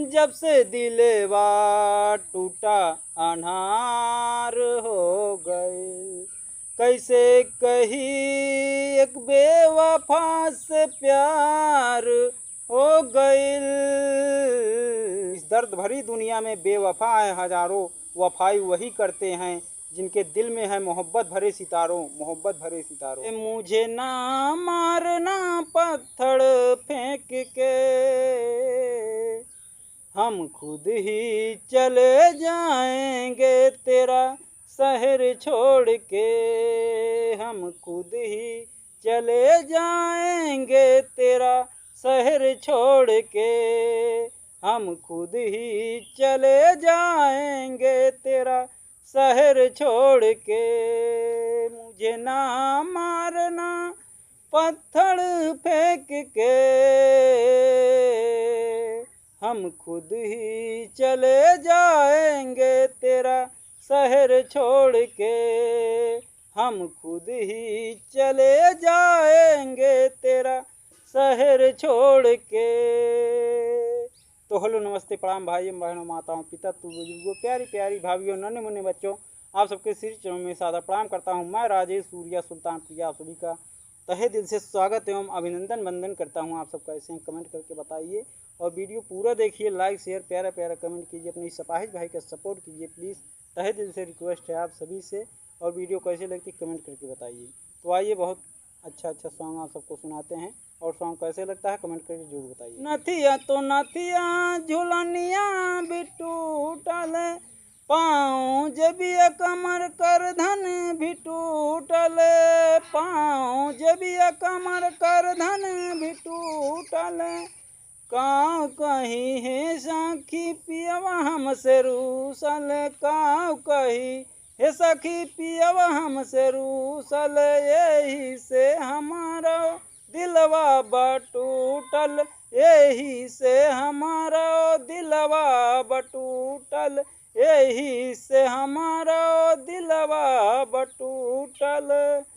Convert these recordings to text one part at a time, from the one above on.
जब से दिलवा टूटा अनहार हो गए। कैसे कही एक बेवफा से प्यार हो गइल। इस दर्द भरी दुनिया में बेवफा है हजारों, वफाई वही करते हैं जिनके दिल में है मोहब्बत भरे सितारों, मोहब्बत भरे सितारों। मुझे ना मारना पत्थर फेंक के, हम खुद ही चले जाएंगे तेरा शहर छोड़ के। हम खुद ही चले जाएंगे तेरा शहर छोड़ के। हम खुद ही चले जाएंगे तेरा शहर छोड़ के। मुझे ना मारना पत्थर फेंक के, हम खुद ही चले जाएंगे तेरा शहर छोड़ के। हम खुद ही चले जाएंगे तेरा शहर छोड़ के। तो हेलो नमस्ते प्रणाम भाई बहनों, माताओं, पिता, तू बुजुर्गों, प्यारी प्यारी भाभियों, नन्हे मुन्ने बच्चों, आप सबके सिर चरणों में सादा प्रणाम करता हूं। मैं राजेश सूर्या सुल्तान प्रिया आप सभी का तहे दिल से स्वागत एवं अभिनंदन वंदन करता हूं। आप सबका ऐसे कमेंट करके बताइए और वीडियो पूरा देखिए, लाइक शेयर प्यारा प्यारा कमेंट कीजिए, अपनी सपाहिश भाई का सपोर्ट कीजिए प्लीज़। तहे दिल से रिक्वेस्ट है आप सभी से। और वीडियो कैसे लगती कमेंट करके बताइए। तो आइए, बहुत अच्छा सॉन्ग आप सबको सुनाते हैं और सॉन्ग कैसे लगता है कमेंट करके जरूर बताइए। नथिया तो नथिया झुलनिया भी टूटल, पाँव जबिया कमर कर धन भी टूटल। पाँव जबिया कमर कर धन भी टूटल। काव कहीं है साखी पियवा हमसे रूसल। काव कहीं हे सखी पियवा हमसे रूसल। यही से हमारा दिलवा बटूटल। यही से हमारा दिलवा बटूटल। यही से हमारा दिलवा बटूटल।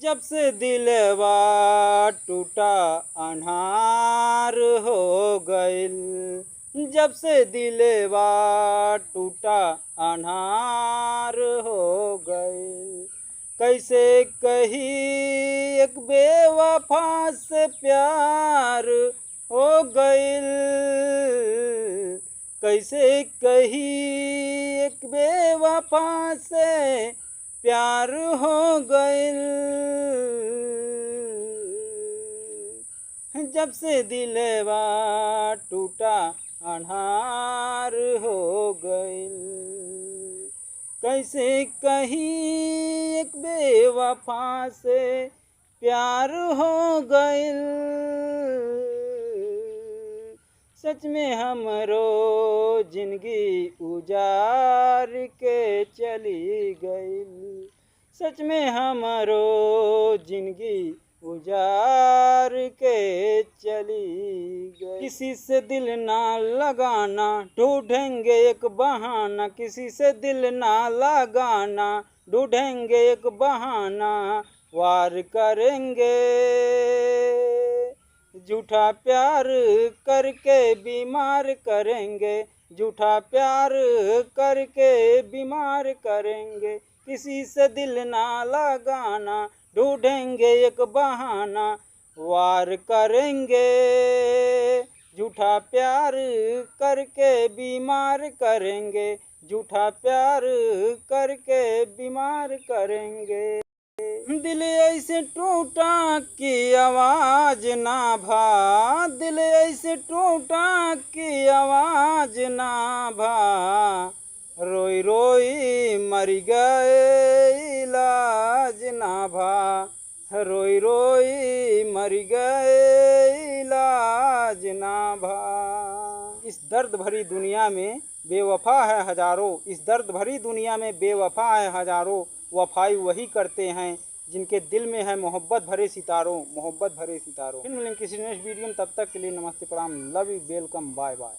जब से दिलवा टूटा अनहार हो गइल। जब से दिलवा टूटा अनहार हो गइल। कैसे कही एक बेवफा से प्यार हो गइल। कैसे कही एक बेवफा से प्यार हो गइल। जब से दिलवा टूटा अनहार हो गइल। कैसे कहीं एक बेवफा से प्यार हो गइल। सच में हमरो जिंदगी उजार के चली गइल। सच में हमरो जिंदगी उजार के चली गई। किसी से दिल ना लगाना, ढूंढेंगे एक बहाना। किसी से दिल ना लगाना, ढूंढेंगे एक बहाना। वार करेंगे झूठा प्यार करके बीमार करेंगे। झूठा प्यार करके बीमार करेंगे। किसी से दिल ना लगाना, ढूंढेंगे एक बहाना। वार करेंगे झूठा प्यार करके बीमार करेंगे। झूठा प्यार करके बीमार करेंगे। दिल ऐसे टूटा कि आवाज ना भा। दिल ऐसे टूटा कि आवाज ना भा। रोई रोई मर गए इलाज ना भा। रोई रोई मर गए इलाज ना भा। इस दर्द भरी दुनिया में बेवफा है हजारों। इस दर्द भरी दुनिया में बेवफा है हजारों, वफाई वही करते हैं जिनके दिल में है मोहब्बत भरे सितारों, मोहब्बत भरे सितारों। फिर मिलेंगे किसी नेक्स्ट वीडियो में, तब तक के लिए नमस्ते प्रणाम, love you, welcome, bye bye.